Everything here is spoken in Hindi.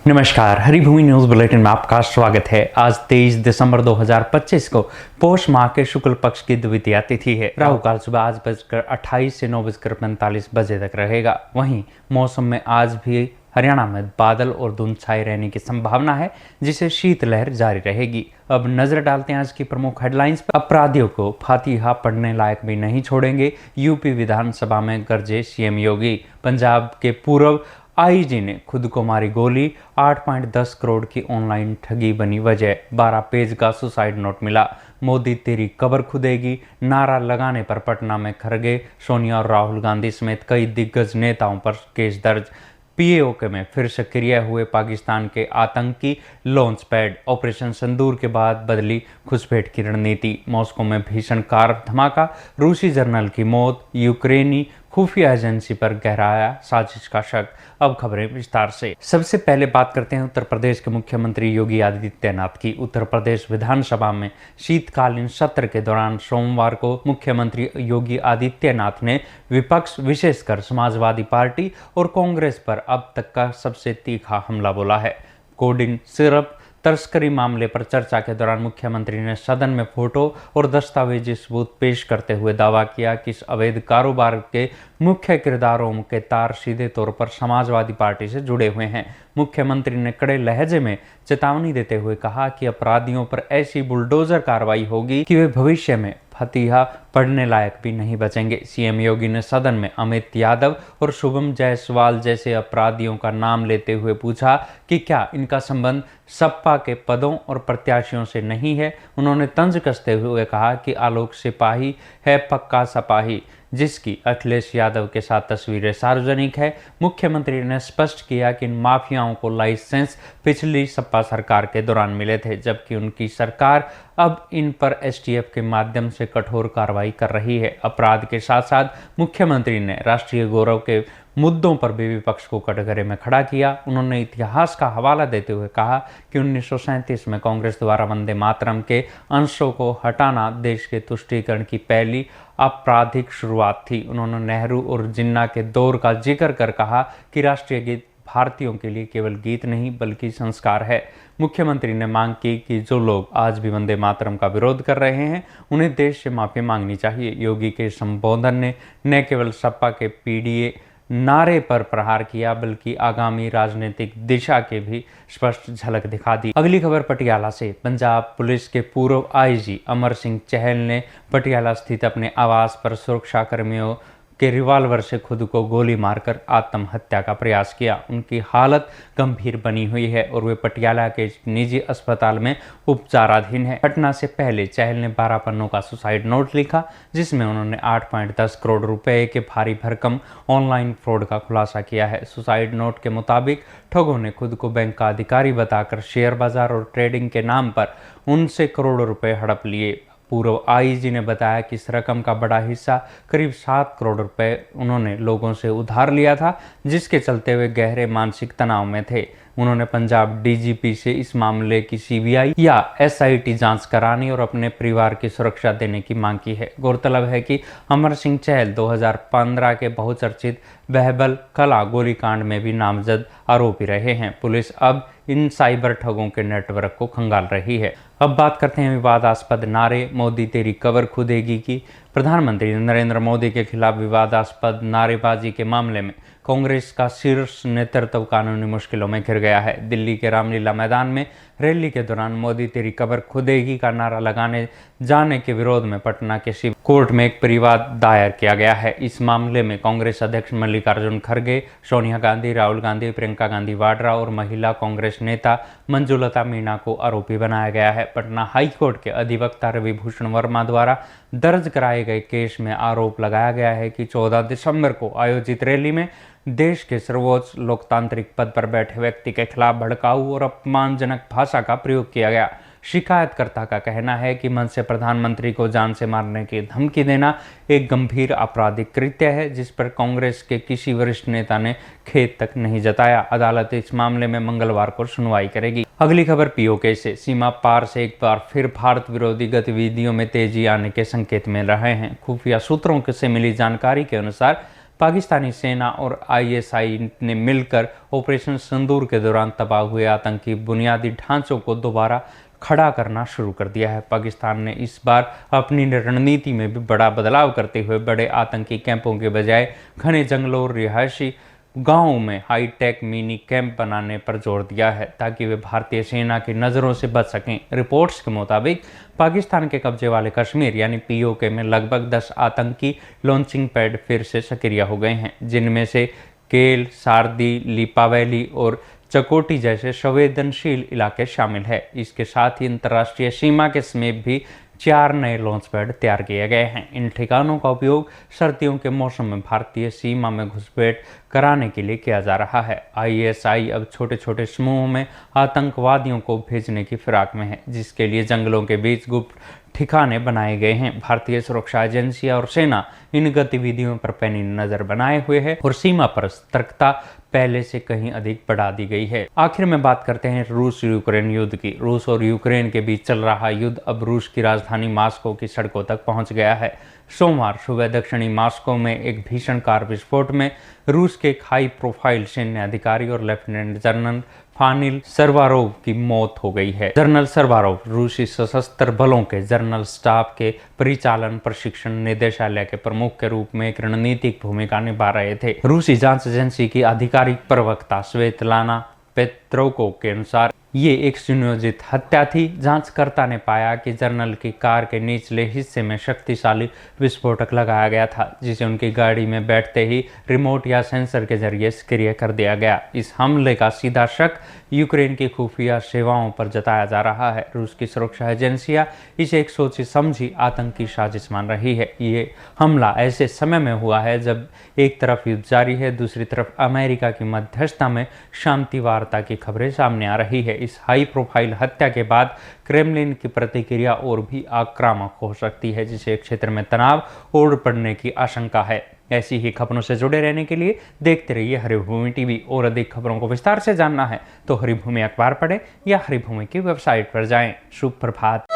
नमस्कार, हरिभूमि न्यूज बुलेटिन में आपका स्वागत है। आज 23 दिसंबर 2025 को पौष माह के शुक्ल पक्ष की द्वितीया तिथि है। राहु काल सुबह 8:28 से 9:45 बजे तक रहेगा। वहीं मौसम में आज भी हरियाणा में बादल और धुंध छाए रहने की संभावना है, जिससे शीतलहर जारी रहेगी। अब नजर डालते हैं आज की प्रमुख हेडलाइंस पर। अपराधियों को फातिहा पढ़ने लायक भी नहीं छोड़ेंगे, यूपी विधानसभा में गरजे सीएम योगी। पंजाब के पूर्व आईजी ने खुद को मारी गोली, 8.10 करोड़ की ऑनलाइन ठगी बनी वजह। 12 पेज का सुसाइड नोट मिला। मोदी तेरी कब्र खुदेगी नारा लगाने पर पटना में खरगे। सोनिया और राहुल गांधी समेत कई दिग्गज नेताओं पर केस दर्ज। पीओके में फिर सक्रिय हुए पाकिस्तान के आतंकी लॉन्च पैड। ऑपरेशन सिंदूर के बाद बदली घुसपैठ की रणनीति। मॉस्को में भीषण कार धमाका, रूसी जर्नल की मौत। यूक्रेनी खुफिया एजेंसी पर गहराया साजिश का शक। अब खबरें विस्तार से। सबसे पहले बात करते हैं उत्तर प्रदेश के मुख्यमंत्री योगी आदित्यनाथ की। उत्तर प्रदेश विधानसभा में शीतकालीन सत्र के दौरान सोमवार को मुख्यमंत्री योगी आदित्यनाथ ने विपक्ष, विशेषकर समाजवादी पार्टी और कांग्रेस पर अब तक का सबसे तीखा हमला बोला है। कोडिन सिरप तस्करी मामले पर चर्चा के दौरान मुख्यमंत्री ने सदन में फोटो और दस्तावेजी सबूत पेश करते हुए दावा किया कि इस अवैध कारोबार के मुख्य किरदारों के तार सीधे तौर पर समाजवादी पार्टी से जुड़े हुए हैं। मुख्यमंत्री ने कड़े लहजे में चेतावनी देते हुए कहा कि अपराधियों पर ऐसी बुलडोजर कार्रवाई होगी कि वे भविष्य में फतिहा पढ़ने लायक भी नहीं बचेंगे। सीएम योगी ने सदन में अमित यादव और शुभम जायसवाल जैसे अपराधियों का नाम लेते हुए पूछा कि क्या इनका संबंध सपा के पदों और प्रत्याशियों से नहीं है। उन्होंने तंज कसते हुए कहा कि आलोक सिपाही है पक्का सपाही, जिसकी अखिलेश यादव के साथ तस्वीरें सार्वजनिक है। मुख्यमंत्री ने स्पष्ट किया कि इन माफियाओं को लाइसेंस पिछली सपा सरकार के दौरान मिले थे, जबकि उनकी सरकार अब इन पर एसटीएफ के माध्यम से कठोर कार्रवाई कर रही है। अपराध के साथ साथ मुख्यमंत्री ने राष्ट्रीय गौरव के मुद्दों पर भी विपक्ष को कटघरे में खड़ा किया। उन्होंने इतिहास का हवाला देते हुए कहा कि 1937 में कांग्रेस द्वारा वंदे मातरम के अंशों को हटाना देश के तुष्टीकरण की पहली आपराधिक शुरुआत थी। उन्होंने नेहरू और जिन्ना के दौर का जिक्र कर कहा कि राष्ट्रीय गीत भारतीयों के लिए केवल गीत नहीं बल्कि संस्कार है। मुख्यमंत्री ने मांग की कि जो लोग आज भी वंदे मातरम का विरोध कर रहे हैं, उन्हें देश से माफी मांगनी चाहिए। योगी के संबोधन ने न केवल सपा के पीडीए नारे पर प्रहार किया, बल्कि आगामी राजनीतिक दिशा के भी स्पष्ट झलक दिखा दी। अगली खबर पटियाला से। पंजाब पुलिस के पूर्व आईजी अमर सिंह चहल ने पटियाला स्थित अपने आवास पर सुरक्षा कर्मियों के रिवॉल्वर से खुद को गोली मारकर आत्महत्या का प्रयास किया। उनकी हालत गंभीर बनी हुई है और वे पटियाला के निजी अस्पताल में उपचाराधीन है। घटना से पहले चहल ने 12 पन्नों का सुसाइड नोट लिखा, जिसमें उन्होंने 8.10 करोड़ रुपए के भारी भरकम ऑनलाइन फ्रॉड का खुलासा किया है। सुसाइड नोट के मुताबिक ठगों ने खुद को बैंक का अधिकारी बताकर शेयर बाजार और ट्रेडिंग के नाम पर उनसे करोड़ों रुपए हड़प लिए। पूर्व आईजी ने बताया कि इस रकम का बड़ा हिस्सा करीब 7 करोड़ रुपए उन्होंने लोगों से उधार लिया था, जिसके चलते वे गहरे मानसिक तनाव में थे। उन्होंने पंजाब डीजीपी से इस मामले की सीबीआई या एसआईटी जांच कराने और अपने परिवार की सुरक्षा देने की मांग की है। गौरतलब है कि अमर सिंह चहल 2015 के बहुचर्चित बहबल कला गोलीकांड में भी नामजद आरोपी रहे हैं। पुलिस अब इन साइबर ठगों के नेटवर्क को खंगाल रही है। अब बात करते हैं विवादास्पद नारे, मोदी तेरी कब्र खुदेगी की। प्रधानमंत्री नरेंद्र मोदी के खिलाफ विवादास्पद नारेबाजी के मामले में कांग्रेस का शीर्ष नेतृत्व कानूनी मुश्किलों में घिर गया है। दिल्ली के रामलीला मैदान में रैली के दौरान मोदी तेरी कब्र खुदेगी का नारा लगाने जाने के विरोध में पटना के शिव कोर्ट में एक परिवाद दायर किया गया है। इस मामले में कांग्रेस अध्यक्ष मल्लिकार्जुन खड़गे, सोनिया गांधी, राहुल गांधी, प्रियंका गांधी वाड्रा और महिला कांग्रेस नेता मंजुलता मीणा को आरोपी बनाया गया है। पटना हाईकोर्ट के अधिवक्ता रविभूषण वर्मा द्वारा दर्ज कराए गए केस में आरोप लगाया गया है कि 14 दिसंबर को आयोजित रैली में देश के सर्वोच्च लोकतांत्रिक पद पर बैठे व्यक्ति के खिलाफ भड़काऊ और अपमानजनक भाषा का प्रयोग किया गया। शिकायतकर्ता का कहना है कि मंच से प्रधानमंत्री को जान से मारने की धमकी देना एक गंभीर आपराधिक कृत्य है, जिस पर कांग्रेस के किसी वरिष्ठ नेता ने खेद तक नहीं जताया। अदालत इस मामले में मंगलवार को सुनवाई करेगी। अगली खबर पीओके से। सीमा पार से एक बार फिर भारत विरोधी गतिविधियों में तेजी आने के संकेत मिल रहे हैं। खुफिया सूत्रों से मिली जानकारी के अनुसार पाकिस्तानी सेना और आईएसआई ने मिलकर ऑपरेशन सिंदूर के दौरान तबाह हुए आतंकी बुनियादी ढांचों को दोबारा खड़ा करना शुरू कर दिया है। पाकिस्तान ने इस बार अपनी रणनीति में भी बड़ा बदलाव करते हुए बड़े आतंकी कैंपों के बजाय घने जंगलों और रिहायशी गांवों में हाईटेक मिनी कैंप बनाने पर जोर दिया है ताकि वे भारतीय सेना की नज़रों से बच सकें। रिपोर्ट्स के मुताबिक पाकिस्तान के कब्जे वाले कश्मीर यानी पीओके में लगभग 10 आतंकी लॉन्चिंग पैड फिर से सक्रिय हो गए हैं, जिनमें से केल, सारदी, लिपा वैली और चकोटी जैसे संवेदनशील इलाके शामिल है। इसके साथ ही अंतर्राष्ट्रीय सीमा के समीप भी 4 नए लॉन्च पैड तैयार किए गए हैं। इन ठिकानों का उपयोग सर्दियों के मौसम में भारतीय सीमा में घुसपैठ कराने के लिए किया जा रहा है। आईएसआई अब छोटे छोटे समूहों में आतंकवादियों को भेजने की फिराक में है, जिसके लिए जंगलों के बीच गुप्त ठिकाने बनाए गए हैं। भारतीय सुरक्षा एजेंसियां और सेना इन गतिविधियों पर पैनी नजर बनाए हुए है और सीमा पर सतर्कता पहले से कहीं अधिक बढ़ा दी गई है। आखिर में बात करते हैं रूस यूक्रेन युद्ध की। रूस और यूक्रेन के बीच चल रहा युद्ध अब रूस की राजधानी मॉस्को की सड़कों तक पहुंच गया है। सोमवार सुबह दक्षिणी मॉस्को में एक भीषण कार विस्फोट में रूस के एक हाई प्रोफाइल सैन्य अधिकारी और लेफ्टिनेंट जनरल फानिल सरवारोव की मौत हो गई है। जनरल सरवारोव रूसी सशस्त्र बलों के जनरल स्टाफ के परिचालन प्रशिक्षण निदेशालय के प्रमुख के रूप में एक रणनीतिक भूमिका निभा रहे थे। रूसी जांच एजेंसी की आधिकारिक प्रवक्ता स्वेतलाना पेत्रोको के अनुसार ये एक सुनियोजित हत्या थी। जांचकर्ता ने पाया कि जनरल की कार के निचले हिस्से में शक्तिशाली विस्फोटक लगाया गया था, जिसे उनकी गाड़ी में बैठते ही रिमोट या सेंसर के जरिए सक्रिय कर दिया गया। इस हमले का सीधा शक यूक्रेन की खुफिया सेवाओं पर जताया जा रहा है। रूस की सुरक्षा एजेंसियां इसे एक सोची समझी आतंकी साजिश मान रही है। ये हमला ऐसे समय में हुआ है जब एक तरफ युद्ध जारी है, दूसरी तरफ अमेरिका की मध्यस्थता में शांति वार्ता की खबरें सामने आ रही है। इस हाई प्रोफाइल हत्या के बाद क्रेमलिन की प्रतिक्रिया और भी आक्रामक हो सकती है, जिसे क्षेत्र में तनाव और बढ़ने की आशंका है। ऐसी ही खबरों से जुड़े रहने के लिए देखते रहिए हरिभूमि टीवी। और अधिक खबरों को विस्तार से जानना है तो हरिभूमि अखबार पढ़ें या हरिभूमि की वेबसाइट पर जाएं। शुभ प्रभात।